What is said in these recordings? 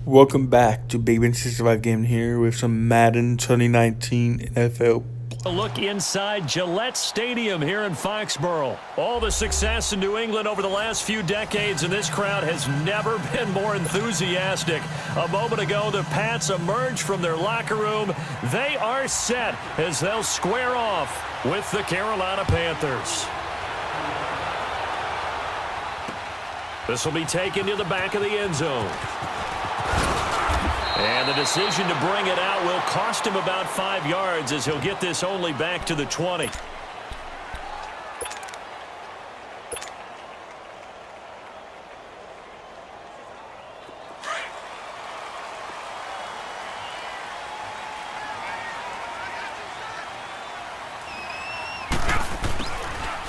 Welcome back to Big Ben 65 Game here with some Madden 2019 NFL. A look inside Gillette Stadium here in Foxborough. All the success in New England over the last few decades, and this crowd has never been more enthusiastic. A moment ago, the Pats emerged from their locker room. They are set as they'll square off with the Carolina Panthers. This will be taken to the back of the end zone. And the decision to bring it out will cost him about 5 yards as he'll get this only back to the 20.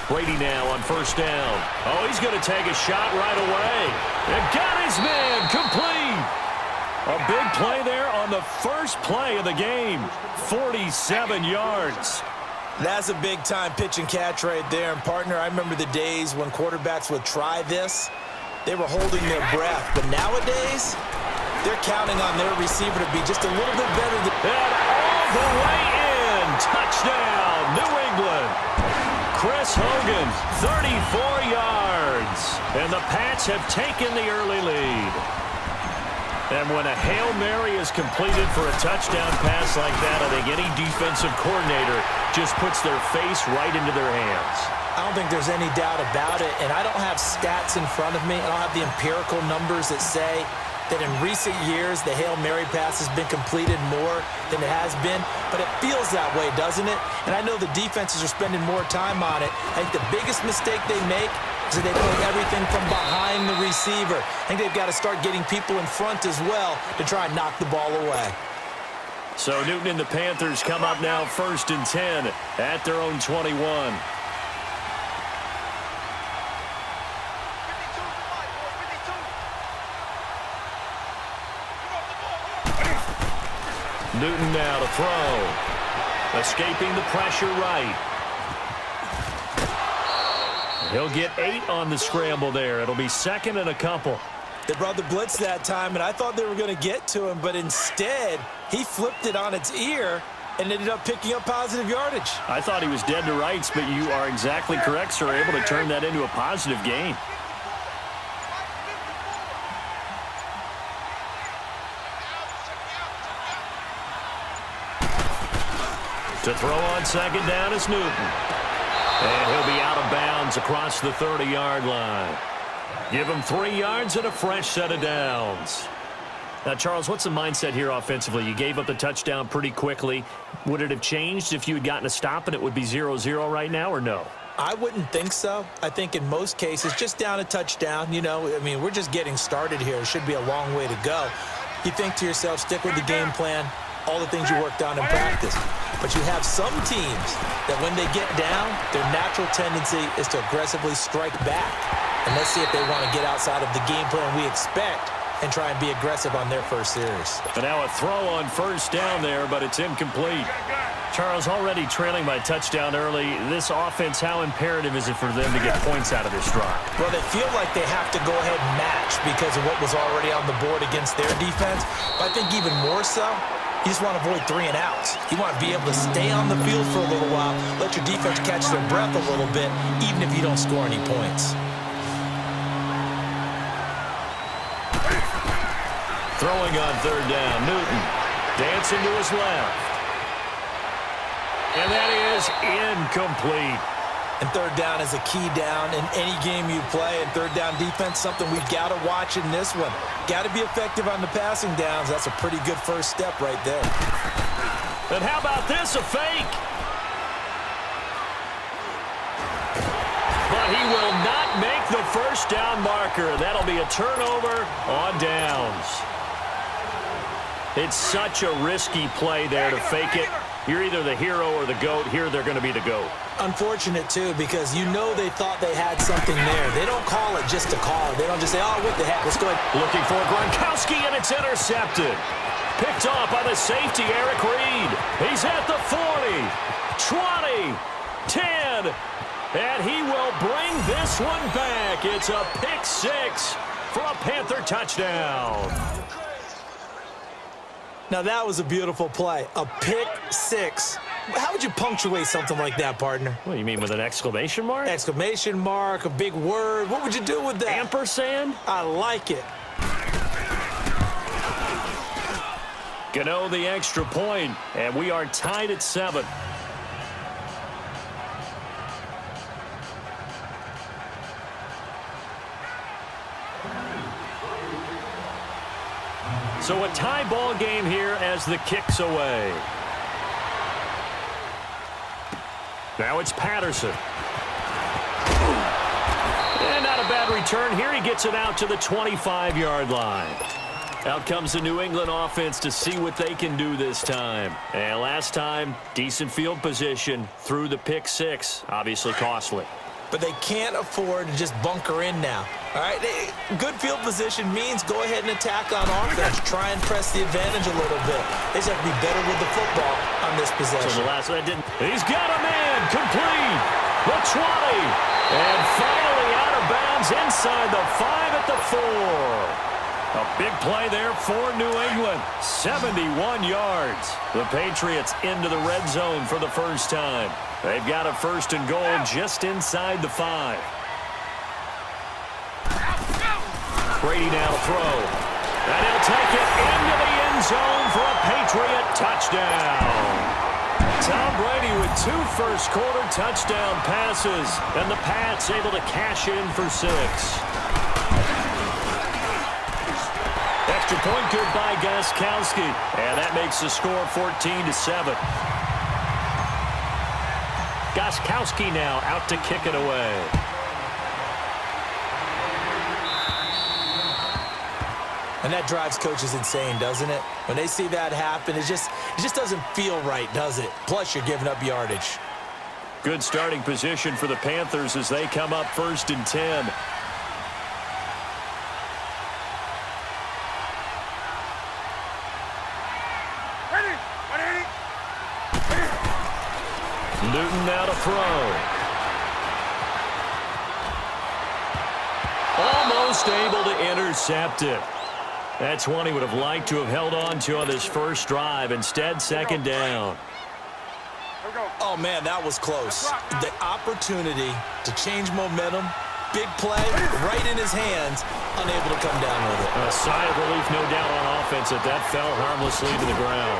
Brady now on first down. Oh, he's going to take a shot right away. And got his man complete. A big play there on the first play of the game. 47 yards. That's a big-time pitch and catch right there. And, partner, I remember the days when quarterbacks would try this. They were holding their breath. But nowadays, they're counting on their receiver to be just a little bit better than... And all the way in. Touchdown, New England. Chris Hogan, 34 yards. And the Pats have taken the early lead. And when a Hail Mary is completed for a touchdown pass like that, I think any defensive coordinator just puts their face right into their hands. I don't think there's any doubt about it, and I don't have stats in front of me. I don't have the empirical numbers that say that in recent years the Hail Mary pass has been completed more than it has been, but it feels that way, doesn't it? And I know the defenses are spending more time on it. I think the biggest mistake they make is that they play everything from behind the receiver. I think they've got to start getting people in front as well to try and knock the ball away. So Newton and the Panthers come up now 1st and 10 at their own 21. Newton now to throw. Escaping the pressure right. He'll get 8 on the scramble there. It'll be 2nd and a couple. They brought the blitz that time, and I thought they were going to get to him, but instead, he flipped it on its ear and ended up picking up positive yardage. I thought he was dead to rights, but you are exactly correct, sir. Able to turn that into a positive gain. To throw on 2nd down is Newton. And he'll be out of bounds across the 30-yard line. Give him 3 yards and a fresh set of downs. Now, Charles, what's the mindset here offensively? You gave up the touchdown pretty quickly. Would it have changed if you had gotten a stop and it would be 0-0 right now, or no? I wouldn't think so. I think in most cases, just down a touchdown, you know, I mean, we're just getting started here. It should be a long way to go. You think to yourself, stick with the game plan, all the things you worked on in practice. But you have some teams that when they get down, their natural tendency is to aggressively strike back. And let's see if they want to get outside of the game plan we expect and try and be aggressive on their first series. And now a throw on 1st down there, but it's incomplete. Charles, already trailing by touchdown early. This offense, how imperative is it for them to get points out of this drive? Well, they feel like they have to go ahead and match because of what was already on the board against their defense. But I think even more so, you just want to avoid 3 and outs. You want to be able to stay on the field for a little while, let your defense catch their breath a little bit, even if you don't score any points. Throwing on 3rd down, Newton dancing to his left. And that is incomplete. And 3rd down is a key down in any game you play. And 3rd down defense, something we've got to watch in this one. Got to be effective on the passing downs. That's a pretty good first step right there. And how about this, a fake? But he will not make the 1st down marker. That'll be a turnover on downs. It's such a risky play there to fake it. You're either the hero or the GOAT. Here they're going to be the GOAT. Unfortunate, too, because you know they thought they had something there. They don't call it just to call it. They don't just say, oh, what the heck, let's go ahead. Looking for Gronkowski, and it's intercepted. Picked off by the safety, Eric Reed. He's at the 40, 20, 10, and he will bring this one back. It's a pick 6 for a Panther touchdown. Now that was a beautiful play. A pick six. How would you punctuate something like that, partner? What do you mean, with an exclamation mark? Exclamation mark, a big word. What would you do with that? Ampersand? I like it. Gano the extra point, and we are tied at 7. So a tie ball game here as the kick's away. Now it's Patterson. And not a bad return here. He gets it out to the 25-yard line. Out comes the New England offense to see what they can do this time. And last time, decent field position through the pick six. Obviously costly. But they can't afford to just bunker in now. All right, good field position means go ahead and attack on offense. Try and press the advantage a little bit. They just have to be better with the football on this possession. So the last one didn't. He's got a man complete. The 20. And finally out of bounds inside the 5 at the 4. A big play there for New England. 71 yards. The Patriots into the red zone for the first time. They've got a 1st and goal just inside the 5. Brady now to throw. And he'll take it into the end zone for a Patriot touchdown. Tom Brady with 2 first-quarter touchdown passes. And the Pats able to cash in for 6. Extra point good by Gostkowski. And that makes the score 14-7. Gostkowski now out to kick it away. And that drives coaches insane, doesn't it? When they see that happen, it just doesn't feel right, does it? Plus, you're giving up yardage. Good starting position for the Panthers as they come up 1st and 10. Newton now to throw. Almost able to intercept it. That's one he would have liked to have held on to on this first drive. Instead, 2nd down. Oh, man, that was close. The opportunity to change momentum, big play, right in his hands, unable to come down with it. A sigh of relief, no doubt, on offense that fell harmlessly to the ground.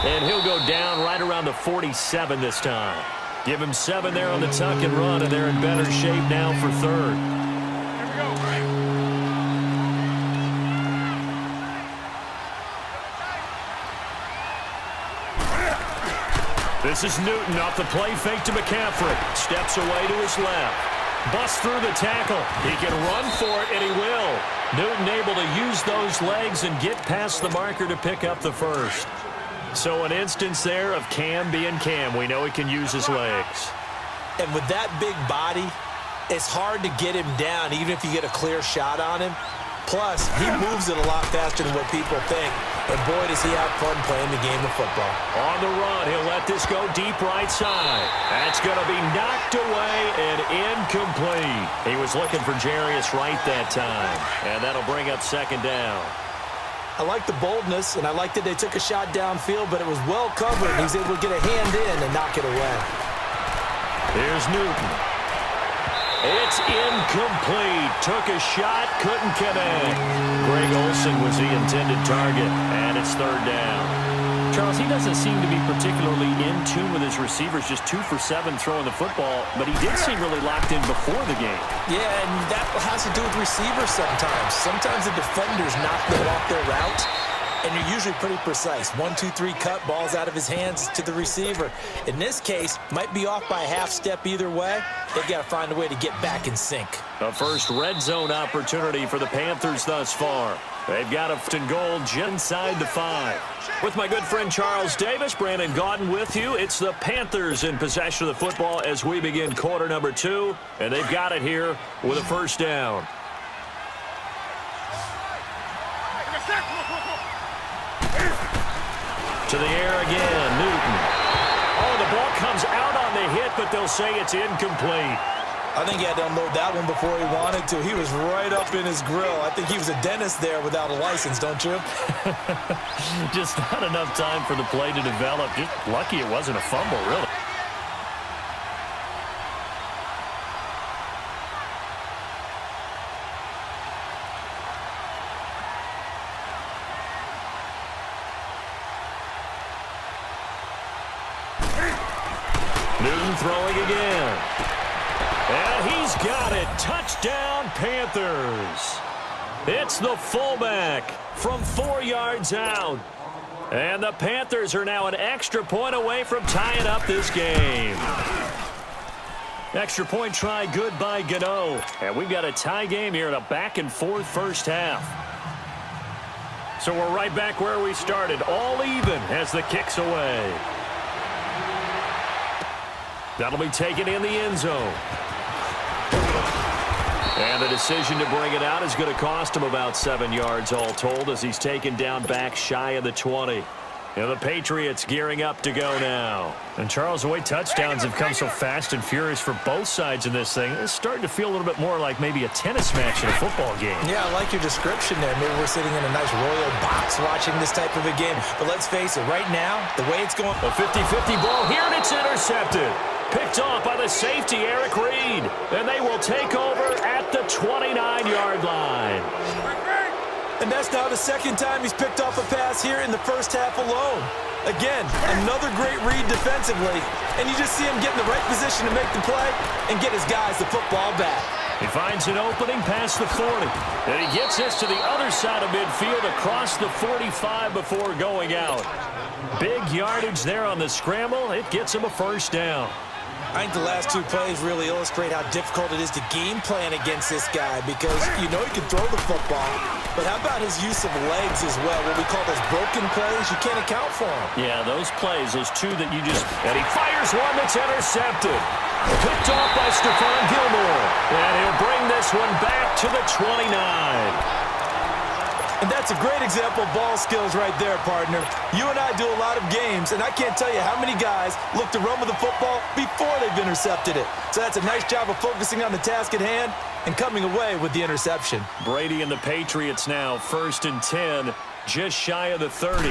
And he'll go down right around the 47 this time. Give him 7 there on the tuck and run, and they're in better shape now for 3rd. Here we go. This is Newton off the play fake to McCaffrey. Steps away to his left. Busts through the tackle. He can run for it, and he will. Newton able to use those legs and get past the marker to pick up the 1st. So an instance there of Cam being Cam. We know he can use his legs. And with that big body, it's hard to get him down, even if you get a clear shot on him. Plus, he moves it a lot faster than what people think. And boy, does he have fun playing the game of football. On the run, he'll let this go deep right side. That's going to be knocked away and incomplete. He was looking for Jarius Wright that time. And that'll bring up 2nd down. I like the boldness, and I like that they took a shot downfield, but it was well covered. He's able to get a hand in and knock it away. Here's Newton. It's incomplete. Took a shot, couldn't connect. Greg Olsen was the intended target, and it's 3rd down. Charles, he doesn't seem to be particularly in tune with his receivers, just 2 for 7 throwing the football, but he did seem really locked in before the game. Yeah, and that has to do with receivers sometimes. Sometimes the defenders knock them off their route, and you're usually pretty precise. 1, 2, 3 cut, balls out of his hands to the receiver. In this case, might be off by a half step either way. They've got to find a way to get back in sync. A first red zone opportunity for the Panthers thus far. They've got a 1st and goal just inside the 5. With my good friend Charles Davis, Brandon Gaudin with you. It's the Panthers in possession of the football as we begin quarter number 2. And they've got it here with a 1st down. To the air again, Newton. Oh, the ball comes out on the hit, but they'll say it's incomplete. I think he had to unload that one before he wanted to. He was right up in his grill. I think he was a dentist there without a license, don't you? Just not enough time for the play to develop. Just lucky it wasn't a fumble, really. Newton throwing again. And he's got it. Touchdown, Panthers. It's the fullback from 4 yards out. And the Panthers are now an extra point away from tying up this game. Extra point try good by Gano. And we've got a tie game here in a back-and-forth first half. So we're right back where we started. All even as the kick's away. That'll be taken in the end zone. And the decision to bring it out is going to cost him about 7 yards all told as he's taken down back shy of the 20. And the Patriots gearing up to go now. And Charles, the way touchdowns have come so fast and furious for both sides in this thing, it's starting to feel a little bit more like maybe a tennis match in a football game. Yeah, I like your description there. Maybe we're sitting in a nice royal box watching this type of a game. But let's face it, right now, the way it's going... A 50-50 ball here, and it's intercepted. Picked off by the safety, Eric Reed. And they will take over at the 29-yard line. And that's now the second time he's picked off a pass here in the first half alone. Again, another great read defensively. And you just see him get in the right position to make the play and get his guys the football back. He finds an opening past the 40. And he gets this to the other side of midfield across the 45 before going out. Big yardage there on the scramble. It gets him a first down. I think the last two plays really illustrate how difficult it is to game plan against this guy because you know he can throw the football, but how about his use of legs as well? What we call those broken plays, you can't account for them. Yeah, those plays, those two that you just... And he fires one that's intercepted. Picked off by Stephon Gilmore. And he'll bring this one back to the 29. And that's a great example of ball skills right there, partner. You and I do a lot of games, and I can't tell you how many guys look to run with the football before they've intercepted it. So that's a nice job of focusing on the task at hand and coming away with the interception. Brady and the Patriots now, 1st and 10, just shy of the 30.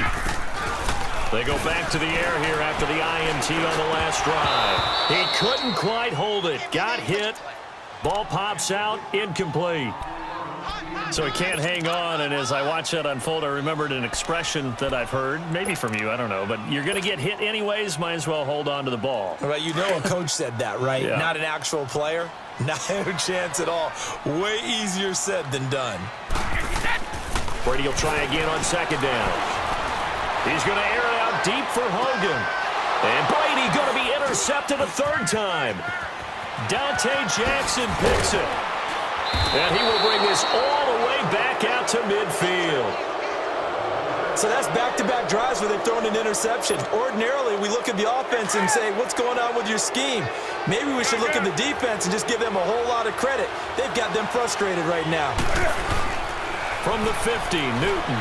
They go back to the air here after the INT on the last drive. He couldn't quite hold it. Got hit. Ball pops out. Incomplete. So he can't hang on, and as I watch that unfold, I remembered an expression that I've heard, maybe from you, I don't know, but you're going to get hit anyways, might as well hold on to the ball. Right, you know a coach said that, right? Yeah. Not an actual player? Not a chance at all. Way easier said than done. Brady will try again on second down. He's going to air it out deep for Hogan. And Brady going to be intercepted a third time. Dante Jackson picks it. And he will bring this all the way back out to midfield. So that's back-to-back drives where they've thrown an interception. Ordinarily, we look at the offense and say, what's going on with your scheme? Maybe we should look at the defense and just give them a whole lot of credit. They've got them frustrated right now. From the 50, Newton.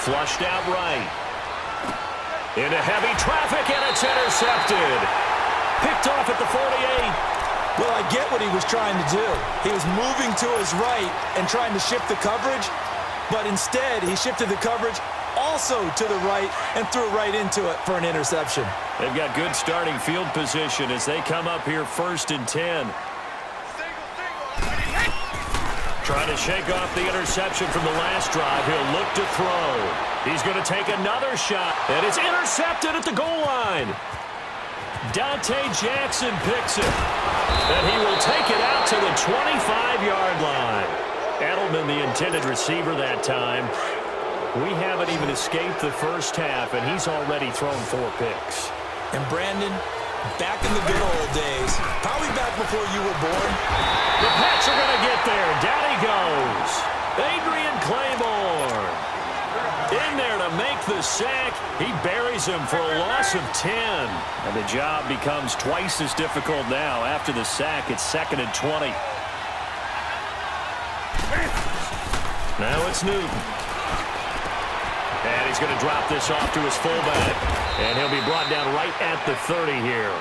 Flushed out right. Into heavy traffic, and it's intercepted. Picked off at the 48. Well, I get what he was trying to do. He was moving to his right and trying to shift the coverage, but instead he shifted the coverage also to the right and threw right into it for an interception. They've got good starting field position as they come up here 1st and 10. Trying to shake off the interception from the last drive. He'll look to throw. He's going to take another shot, and it's intercepted at the goal line. Dante Jackson picks it, and he will take it out to the 25-yard line. Edelman, the intended receiver that time. We haven't even escaped the first half, and he's already thrown 4 picks. And Brandon, back in the good old days, probably back before you were born. The Pats are going to get there. Down he goes. Adrian Claiborne. In there to make the sack. He buries him for a loss of 10. And the job becomes twice as difficult now. After the sack, it's 2nd and 20. Now it's Newton. And he's going to drop this off to his fullback. And he'll be brought down right at the 30 here.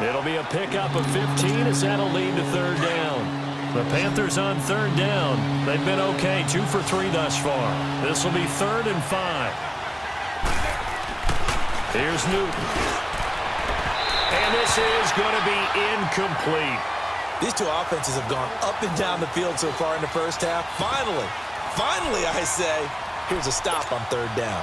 It'll be a pickup of 15 as that'll lead to third down. The Panthers on third down. They've been okay, 2 for 3 thus far. This will be 3rd and 5. Here's Newton. And this is going to be incomplete. These two offenses have gone up and down the field so far in the first half. Finally, I say, here's a stop on third down.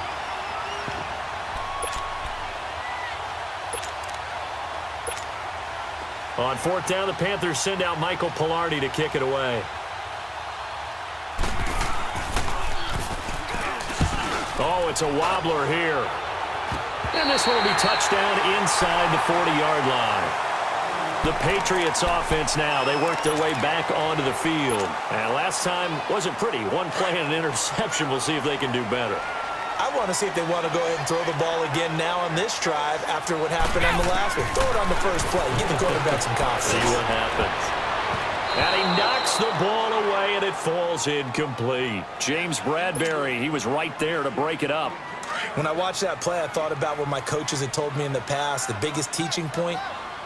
On 4th down, the Panthers send out Michael Pilardi to kick it away. Oh, it's a wobbler here. And this one will be touchdown inside the 40-yard line. The Patriots offense now, they work their way back onto the field. And last time wasn't pretty. One play and an interception. We'll see if they can do better. I want to see if they want to go ahead and throw the ball again now on this drive after what happened on the last one. Throw it on the first play. Give the quarterback some confidence. See what happens. And he knocks the ball away, and it falls incomplete. James Bradbury, he was right there to break it up. When I watched that play, I thought about what my coaches had told me in the past. The biggest teaching point,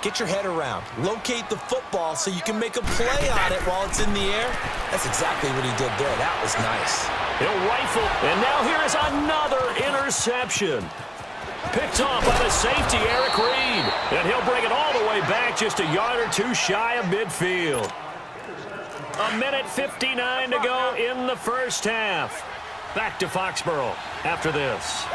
get your head around. Locate the football so you can make a play on it while it's in the air. That's exactly what he did there. That was nice. He'll rifle, and now here is another interception. Picked off by the safety, Eric Reed. And he'll bring it all the way back just a yard or two shy of midfield. 1:59 to go in the first half. Back to Foxborough after this.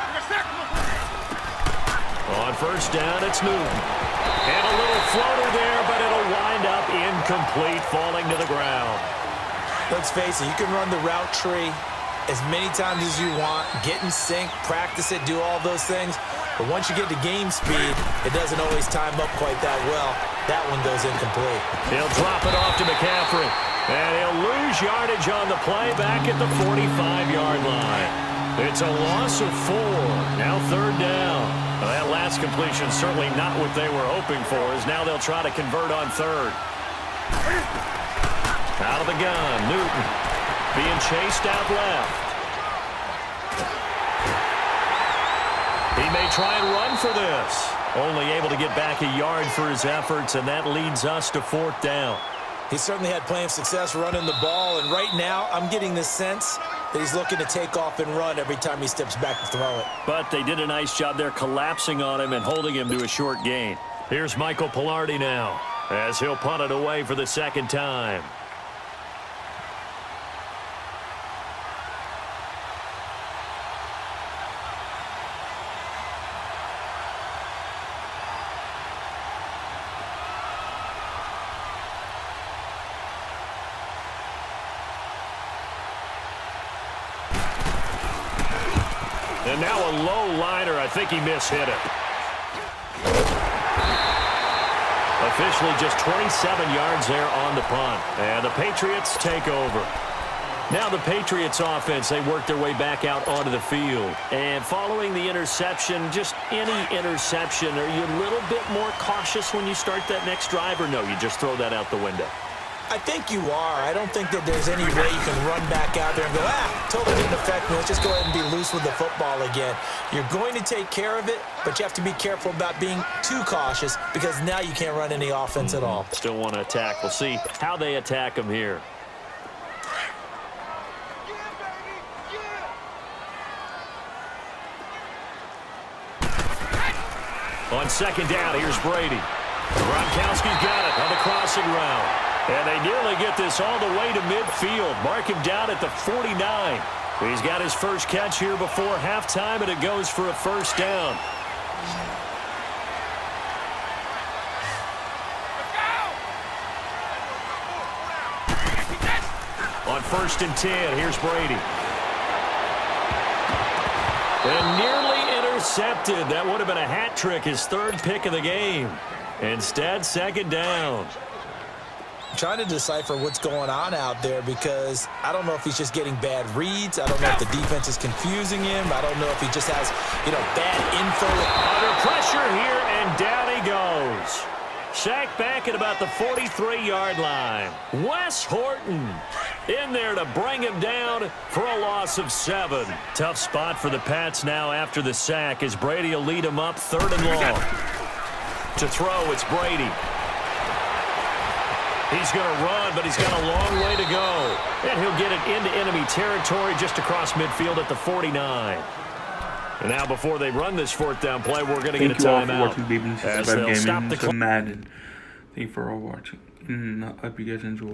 On first down, it's Newton. And a little floater there, but it'll wind up incomplete, falling to the ground. Let's face it, you can run the route tree as many times as you want, get in sync, practice it, do all those things. But once you get to game speed, it doesn't always time up quite that well. That one goes incomplete. He'll drop it off to McCaffrey. And he'll lose yardage on the play back at the 45-yard line. It's a loss of 4. Now third down. Well, that last completion certainly not what they were hoping for, as now they'll try to convert on third. Out of the gun, Newton being chased out left. He may try and run for this. Only able to get back a yard for his efforts, and that leads us to 4th down. He certainly had plenty of success running the ball, and right now I'm getting the sense that he's looking to take off and run every time he steps back to throw it. But they did a nice job there collapsing on him and holding him to a short gain. Here's Michael Pilardi now, as he'll punt it away for the second time. And now a low liner. I think he mishit it. Officially just 27 yards there on the punt. And the Patriots take over. Now the Patriots offense, they work their way back out onto the field. And following the interception, just any interception, are you a little bit more cautious when you start that next drive, or no, you just throw that out the window? I think you are. I don't think that there's any way you can run back out there and go, totally didn't affect me. Let's just go ahead and be loose with the football again. You're going to take care of it, but you have to be careful about being too cautious because now you can't run any offense at all. Still want to attack. We'll see how they attack them here. On second down, here's Brady. Gronkowski's got it on the crossing route. And they nearly get this all the way to midfield. Mark him down at the 49. He's got his first catch here before halftime, and it goes for a first down. On 1st and 10, here's Brady. And nearly intercepted. That would have been a hat trick, his 3rd pick of the game. Instead, second down. I'm trying to decipher what's going on out there because I don't know if he's just getting bad reads. I don't know if the defense is confusing him. I don't know if he just has, bad info. Under pressure here, and down he goes. Sacked back at about the 43-yard line. Wes Horton in there to bring him down for a loss of 7. Tough spot for the Pats now after the sack as Brady will lead him up 3rd and long. To throw, it's Brady. He's going to run, but he's got a long way to go. And he'll get it into enemy territory just across midfield at the 49. And now before they run this fourth down play, we're going to get a timeout. Thank you all for watching Baby as they'll stop the Madden. Thank you for all watching. And I hope you guys enjoy.